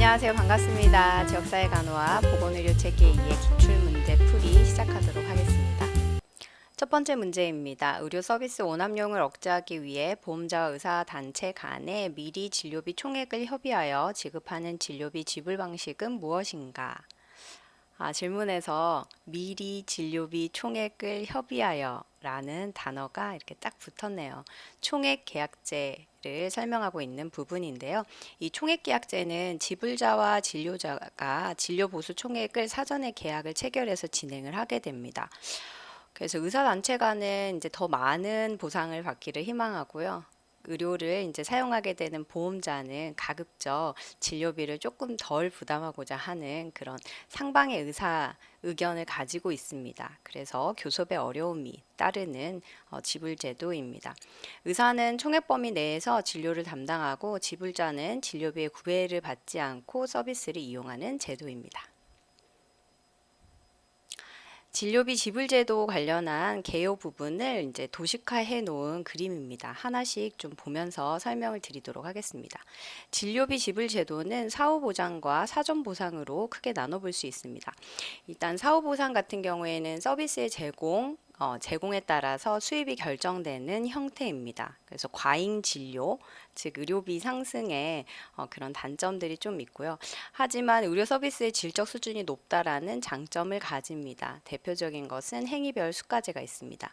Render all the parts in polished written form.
안녕하세요. 반갑습니다. 지역사회 간호와 보건의료 체계 2의 기출문제풀이 시작하도록 하겠습니다. 첫 번째 문제입니다. 의료 서비스 오남용을 억제하기 위해 보험자와 의사 단체 간에 미리 진료비 총액을 협의하여 지급하는 진료비 지불 방식은 무엇인가? 질문에서 미리 진료비 총액을 협의하여 라는 단어가 이렇게 딱 붙었네요. 총액 계약제를 설명하고 있는 부분인데요. 이 총액 계약제는 지불자와 진료자가 진료 보수 총액을 사전에 계약을 체결해서 진행을 하게 됩니다. 그래서 의사단체 간은 이제 더 많은 보상을 받기를 희망하고요. 의료를 이제 사용하게 되는 보험자는 가급적 진료비를 조금 덜 부담하고자 하는 그런 상방의 의견을 가지고 있습니다. 그래서 교섭의 어려움이 따르는 지불 제도입니다. 의사는 총액 범위 내에서 진료를 담당하고 지불자는 진료비의 구애를 받지 않고 서비스를 이용하는 제도입니다. 진료비 지불제도 관련한 개요 부분을 이제 도식화해 놓은 그림입니다. 하나씩 좀 보면서 설명을 드리도록 하겠습니다. 진료비 지불 제도는 사후보장과 사전보상으로 크게 나눠볼 수 있습니다. 일단 사후보상 같은 경우에는 서비스의 제공에 따라서 수입이 결정되는 형태입니다. 그래서 과잉 진료, 즉 의료비 상승에 그런 단점들이 좀 있고요. 하지만 의료 서비스의 질적 수준이 높다라는 장점을 가집니다. 대표적인 것은 행위별 수가제가 있습니다.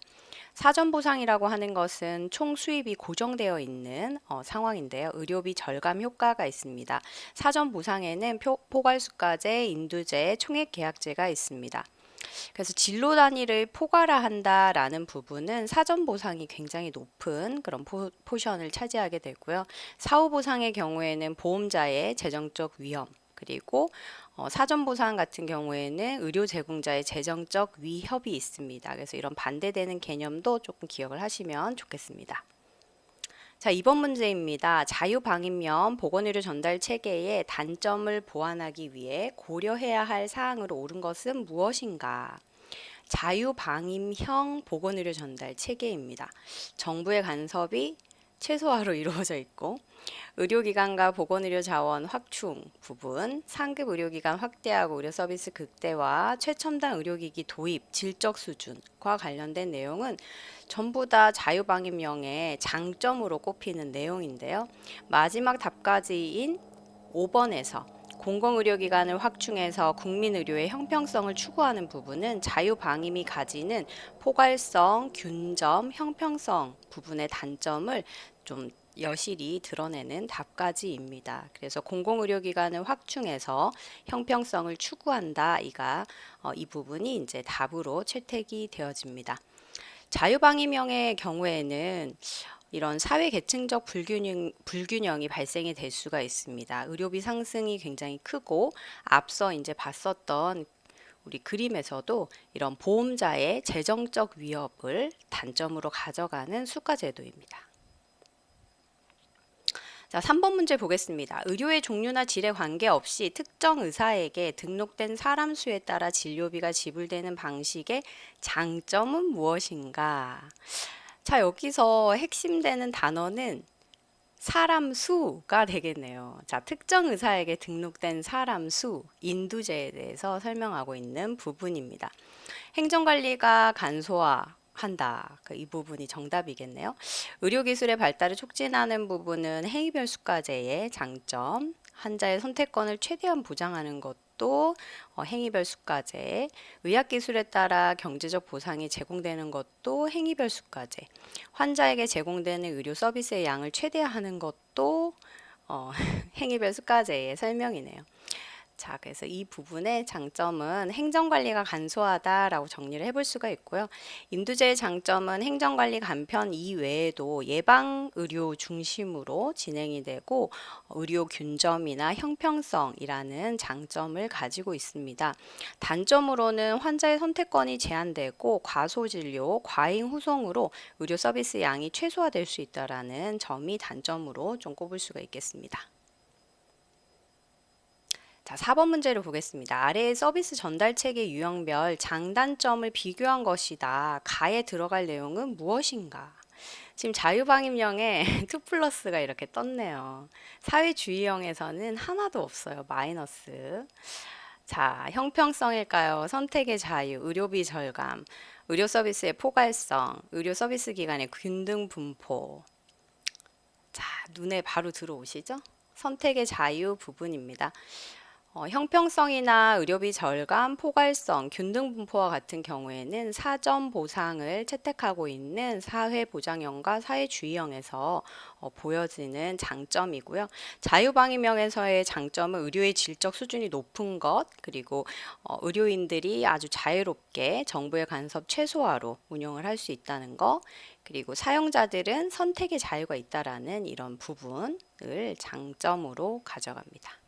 사전보상이라고 하는 것은 총 수입이 고정되어 있는 상황인데요. 의료비 절감 효과가 있습니다. 사전보상에는 포괄수가제, 인두제, 총액계약제가 있습니다. 그래서 진로 단위를 포괄화한다라는 부분은 사전 보상이 굉장히 높은 그런 포션을 차지하게 되고요. 사후 보상의 경우에는 보험자의 재정적 위험, 그리고 사전 보상 같은 경우에는 의료 제공자의 재정적 위협이 있습니다. 그래서 이런 반대되는 개념도 조금 기억을 하시면 좋겠습니다. 자, 2번 문제입니다. 자유방임형 보건의료 전달 체계의 단점을 보완하기 위해 고려해야 할 사항으로 옳은 것은 무엇인가? 자유방임형 보건의료 전달 체계입니다. 정부의 간섭이 최소화로 이루어져 있고 의료기관과 보건의료 자원 확충 부분, 상급 의료기관 확대하고 의료 서비스 극대화, 최첨단 의료기기 도입, 질적 수준과 관련된 내용은 전부 다 자유방임형의 장점으로 꼽히는 내용인데요. 마지막 답까지인 5번에서 공공의료기관을 확충해서 국민의료의 형평성을 추구하는 부분은 자유방임이 가지는 포괄성, 균점, 형평성 부분의 단점을 좀 여실히 드러내는 답가지입니다. 그래서 공공의료기관을 확충해서 형평성을 추구한다. 이 부분이 이제 답으로 채택이 되어집니다. 자유방임형의 경우에는 이런 사회 계층적 불균형이 발생이 될 수가 있습니다. 의료비 상승이 굉장히 크고 앞서 이제 봤었던 우리 그림에서도 이런 보험자의 재정적 위협을 단점으로 가져가는 수가제도입니다. 자, 3번 문제 보겠습니다. 의료의 종류나 질에 관계없이 특정 의사에게 등록된 사람 수에 따라 진료비가 지불되는 방식의 장점은 무엇인가? 자, 여기서 핵심되는 단어는 사람 수가 되겠네요. 자, 특정 의사에게 등록된 사람 수, 인두제에 대해서 설명하고 있는 부분입니다. 행정관리가 간소화한다. 이 부분이 정답이겠네요. 의료기술의 발달을 촉진하는 부분은 행위별 수가제의 장점, 환자의 선택권을 최대한 보장하는 것도 행위별 수가제, 의학기술에 따라 경제적 보상이 제공되는 것도 행위별 수가제, 환자에게 제공되는 의료 서비스의 양을 최대화하는 것도 행위별 수가제의 설명이네요. 자, 그래서 이 부분의 장점은 행정관리가 간소하다라고 정리를 해볼 수가 있고요. 인두제의 장점은 행정관리 간편 이외에도 예방의료 중심으로 진행이 되고 의료 균점이나 형평성이라는 장점을 가지고 있습니다. 단점으로는 환자의 선택권이 제한되고 과소진료, 과잉 후송으로 의료 서비스 양이 최소화될 수 있다라는 점이 단점으로 좀 꼽을 수가 있겠습니다. 자, 4번 문제를 보겠습니다. 아래의 서비스 전달 체계 유형별 장단점을 비교한 것이다. 가에 들어갈 내용은 무엇인가? 지금 자유방임령에 2 플러스가 이렇게 떴네요. 사회주의형에서는 하나도 없어요. 마이너스. 자, 형평성일까요? 선택의 자유, 의료비 절감, 의료 서비스의 포괄성, 의료 서비스 기관의 균등 분포. 자, 눈에 바로 들어오시죠? 선택의 자유 부분입니다. 형평성이나 의료비 절감, 포괄성, 균등 분포와 같은 경우에는 사전 보상을 채택하고 있는 사회보장형과 사회주의형에서 보여지는 장점이고요. 자유방임형에서의 장점은 의료의 질적 수준이 높은 것, 그리고 의료인들이 아주 자유롭게 정부의 간섭 최소화로 운영을 할 수 있다는 것, 그리고 사용자들은 선택의 자유가 있다라는 이런 부분을 장점으로 가져갑니다.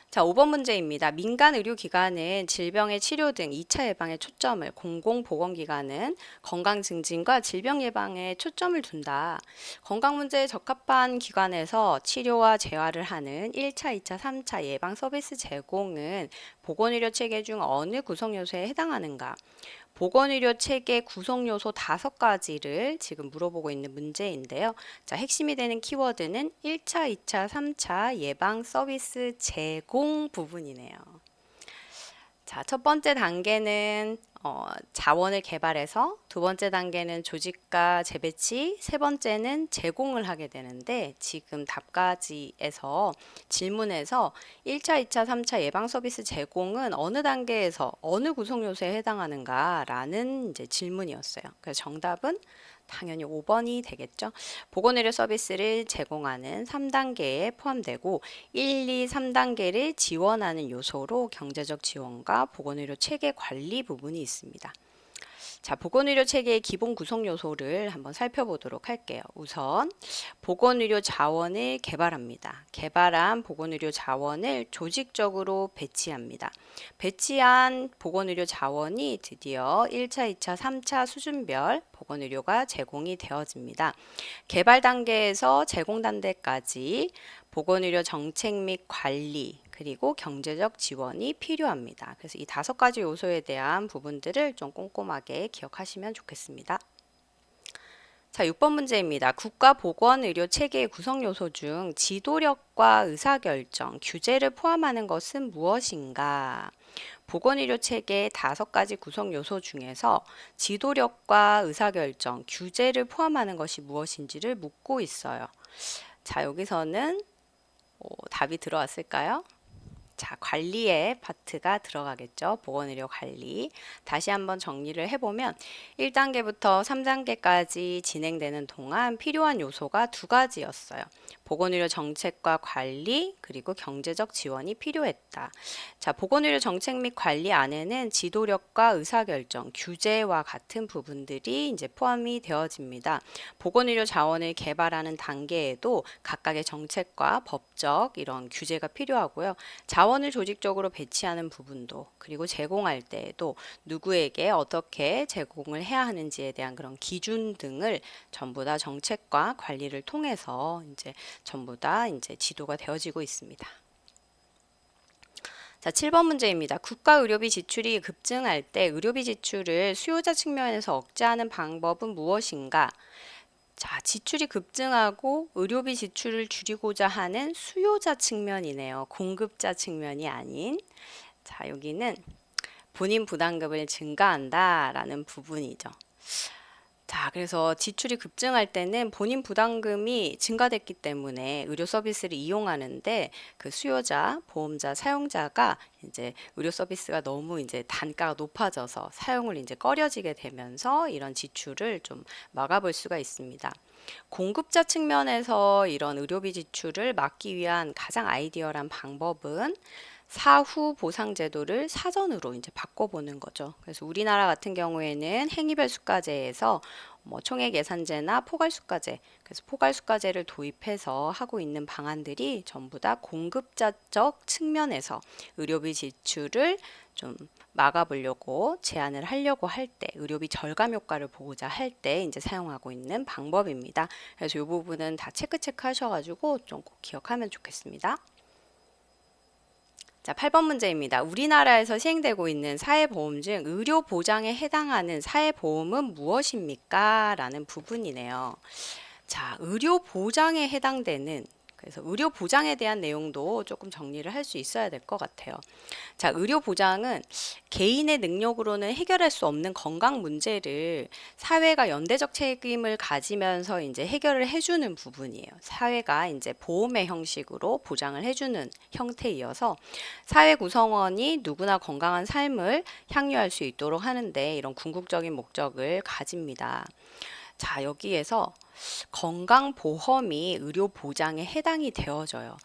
자, 5번 문제입니다. 민간 의료기관은 질병의 치료 등 2차 예방에 초점을, 공공보건기관은 건강 증진과 질병 예방에 초점을 둔다. 건강 문제에 적합한 기관에서 치료와 재활을 하는 1차, 2차, 3차 예방 서비스 제공은 보건의료 체계 중 어느 구성 요소에 해당하는가? 보건의료 체계 구성 요소 5가지를 지금 물어보고 있는 문제인데요. 자, 핵심이 되는 키워드는 1차, 2차, 3차 예방 서비스 제공 부분이네요. 자, 첫 번째 단계는 자원을 개발해서, 두 번째 단계는 조직과 재배치, 세 번째는 제공을 하게 되는데, 지금 답가지에서 질문에서 1차, 2차, 3차 예방 서비스 제공은 어느 단계에서 어느 구성 요소에 해당하는가라는 이제 질문이었어요. 그래서 정답은 당연히 5번이 되겠죠. 보건의료 서비스를 제공하는 3단계에 포함되고 1, 2, 3단계를 지원하는 요소로 경제적 지원과 보건의료 체계 관리 부분이 있습니다. 자, 보건의료 체계의 기본 구성 요소를 한번 살펴보도록 할게요. 우선 보건의료 자원을 개발합니다. 개발한 보건의료 자원을 조직적으로 배치합니다. 배치한 보건의료 자원이 드디어 1차, 2차, 3차 수준별 보건의료가 제공이 되어집니다. 개발 단계에서 제공 단계까지 보건의료 정책 및 관리, 그리고 경제적 지원이 필요합니다. 그래서 이 5가지 요소에 대한 부분들을 좀 꼼꼼하게 기억하시면 좋겠습니다. 자, 6번 문제입니다. 국가보건의료 체계의 구성 요소 중 지도력과 의사결정, 규제를 포함하는 것은 무엇인가? 보건의료 체계의 5가지 구성 요소 중에서 지도력과 의사결정, 규제를 포함하는 것이 무엇인지를 묻고 있어요. 자, 여기서는 답이 들어왔을까요? 자, 관리의 파트가 들어가겠죠. 보건의료 관리. 다시 한번 정리를 해보면 1단계부터 3단계까지 진행되는 동안 필요한 요소가 2가지였어요. 보건의료 정책과 관리, 그리고 경제적 지원이 필요했다. 자, 보건의료 정책 및 관리 안에는 지도력과 의사결정, 규제와 같은 부분들이 이제 포함이 되어집니다. 보건의료 자원을 개발하는 단계에도 각각의 정책과 법적 이런 규제가 필요하고요. 자원을 조직적으로 배치하는 부분도, 그리고 제공할 때에도 누구에게 어떻게 제공을 해야 하는지에 대한 그런 기준 등을 전부 다 정책과 관리를 통해서 이제 전부 다 이제 지도가 되어지고 있습니다. 자, 7번 문제입니다. 국가 의료비 지출이 급증할 때 의료비 지출을 수요자 측면에서 억제하는 방법은 무엇인가? 자, 지출이 급증하고 의료비 지출을 줄이고자 하는 수요자 측면이네요. 공급자 측면이 아닌. 자, 여기는 본인 부담금을 증가한다라는 부분이죠. 자, 그래서 지출이 급증할 때는 본인 부담금이 증가됐기 때문에 의료 서비스를 이용하는데 그 수요자, 보험자, 사용자가 이제 의료 서비스가 너무 이제 단가가 높아져서 사용을 이제 꺼려지게 되면서 이런 지출을 좀 막아볼 수가 있습니다. 공급자 측면에서 이런 의료비 지출을 막기 위한 가장 아이디어란 방법은 사후 보상 제도를 사전으로 이제 바꿔보는 거죠. 그래서 우리나라 같은 경우에는 행위별 수가제에서 총액 예산제나 포괄수가제, 그래서 포괄수가제를 도입해서 하고 있는 방안들이 전부 다 공급자적 측면에서 의료비 지출을 좀 막아보려고 제한을 하려고 할 때, 의료비 절감 효과를 보고자 할 때 이제 사용하고 있는 방법입니다. 그래서 이 부분은 다 체크 하셔가지고 좀 꼭 기억하면 좋겠습니다. 자, 8번 문제입니다. 우리나라에서 시행되고 있는 사회보험 중 의료보장에 해당하는 사회보험은 무엇입니까? 라는 부분이네요. 자, 의료보장에 해당되는, 그래서 의료보장에 대한 내용도 조금 정리를 할 수 있어야 될 것 같아요. 자, 의료보장은 개인의 능력으로는 해결할 수 없는 건강 문제를 사회가 연대적 책임을 가지면서 이제 해결을 해주는 부분이에요. 사회가 이제 보험의 형식으로 보장을 해주는 형태이어서 사회 구성원이 누구나 건강한 삶을 향유할 수 있도록 하는데 이런 궁극적인 목적을 가집니다. 자, 여기에서 건강보험이 의료보장에 해당이 되어져요.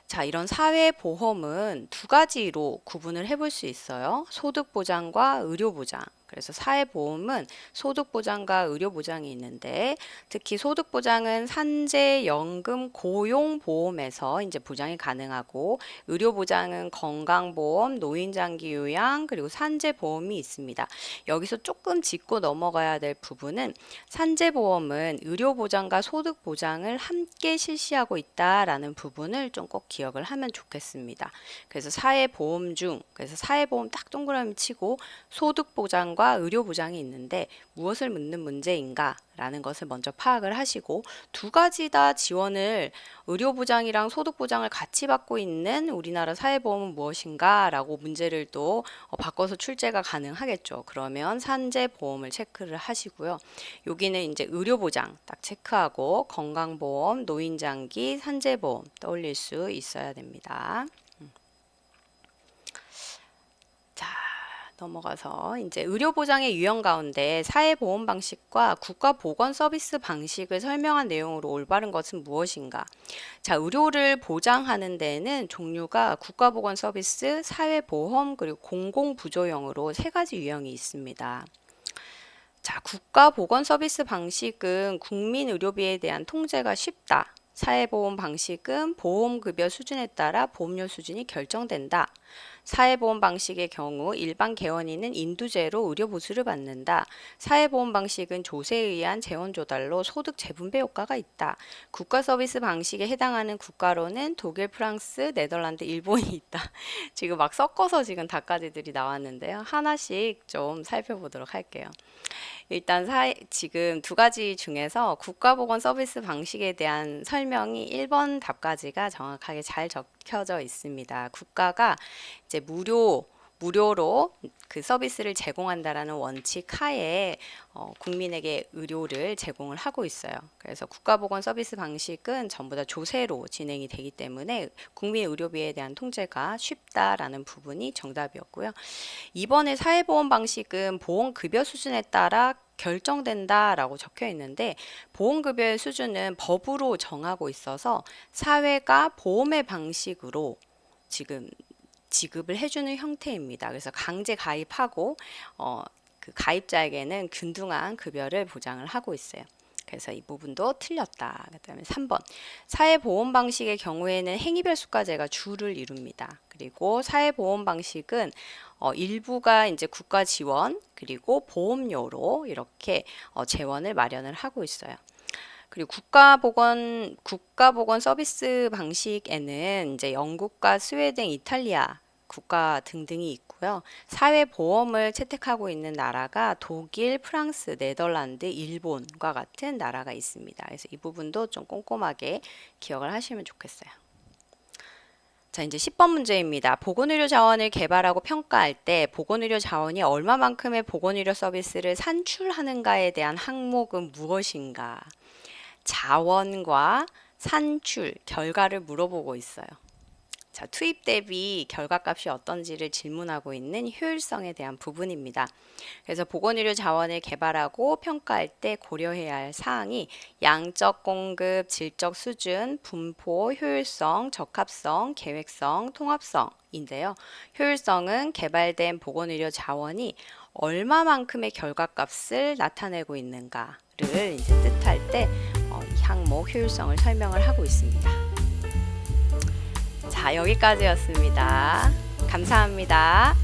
자, 이런 사회보험은 두 가지로 구분을 해볼 수 있어요. 소득보장과 의료보장. 그래서 사회보험은 소득보장과 의료보장이 있는데 특히 소득보장은 산재, 연금, 고용보험에서 이제 보장이 가능하고 의료보장은 건강보험, 노인장기요양, 그리고 산재보험이 있습니다. 여기서 조금 짚고 넘어가야 될 부분은 산재보험은 의료보장과 소득보장을 함께 실시하고 있다라는 부분을 좀 꼭 기억을 하면 좋겠습니다. 그래서 사회보험 중, 그래서 사회보험 딱 동그라미 치고 소득보장과 의료보장이 있는데 무엇을 묻는 문제인가? 라는 것을 먼저 파악을 하시고 두 가지 다 지원을 의료보장이랑 소득보장을 같이 받고 있는 우리나라 사회보험은 무엇인가? 라고 문제를 또 바꿔서 출제가 가능하겠죠. 그러면 산재보험을 체크를 하시고요. 여기는 이제 의료보장 딱 체크하고 건강보험, 노인장기, 산재보험 떠올릴 수 있어야 됩니다. 자, 넘어가서 이제 의료보장의 유형 가운데 사회보험 방식과 국가보건 서비스 방식을 설명한 내용으로 올바른 것은 무엇인가? 자, 의료를 보장하는 데에는 종류가 국가보건 서비스, 사회보험, 그리고 공공부조형으로 세 가지 유형이 있습니다. 자, 국가보건 서비스 방식은 국민 의료비에 대한 통제가 쉽다. 사회보험 방식은 보험급여 수준에 따라 보험료 수준이 결정된다. 사회보험 방식의 경우 일반 개원인은 인두제로 의료보수를 받는다. 사회보험 방식은 조세에 의한 재원 조달로 소득 재분배 효과가 있다. 국가서비스 방식에 해당하는 국가로는 독일, 프랑스, 네덜란드, 일본이 있다. 지금 막 섞어서 지금 답가지들이 나왔는데요. 하나씩 좀 살펴보도록 할게요. 일단 지금 두 가지 중에서 국가보건 서비스 방식에 대한 설명이 1번 답가지가 정확하게 잘 적혀져 있습니다. 국가가 이제 무료로 그 서비스를 제공한다라는 원칙 하에 국민에게 의료를 제공을 하고 있어요. 그래서 국가보건 서비스 방식은 전부 다 조세로 진행이 되기 때문에 국민 의료비에 대한 통제가 쉽다라는 부분이 정답이었고요. 이번에 사회보험 방식은 보험급여 수준에 따라 결정된다라고 적혀 있는데 보험급여의 수준은 법으로 정하고 있어서 사회가 보험의 방식으로 지금 지급을 해주는 형태입니다. 그래서 강제 가입하고 그 가입자에게는 균등한 급여를 보장을 하고 있어요. 그래서 이 부분도 틀렸다. 그다음에 3번 사회보험 방식의 경우에는 행위별 수가제가 주를 이룹니다. 그리고 사회보험 방식은 일부가 이제 국가 지원 그리고 보험료로 이렇게 재원을 마련을 하고 있어요. 그리고 국가보건 서비스 방식에는 이제 영국과 스웨덴, 이탈리아 국가 등등이 있고요. 사회보험을 채택하고 있는 나라가 독일, 프랑스, 네덜란드, 일본과 같은 나라가 있습니다. 그래서 이 부분도 좀 꼼꼼하게 기억을 하시면 좋겠어요. 자, 이제 10번 문제입니다. 보건의료 자원을 개발하고 평가할 때 보건의료 자원이 얼마만큼의 보건의료 서비스를 산출하는가에 대한 항목은 무엇인가? 자원과 산출, 결과를 물어보고 있어요. 자, 투입 대비 결과값이 어떤지를 질문하고 있는 효율성에 대한 부분입니다. 그래서 보건의료 자원을 개발하고 평가할 때 고려해야 할 사항이 양적 공급, 질적 수준, 분포, 효율성, 적합성, 계획성, 통합성인데요. 효율성은 개발된 보건의료 자원이 얼마만큼의 결과값을 나타내고 있는가를 이제 뜻할 때 이 항목 효율성을 설명을 하고 있습니다. 자, 여기까지였습니다. 감사합니다.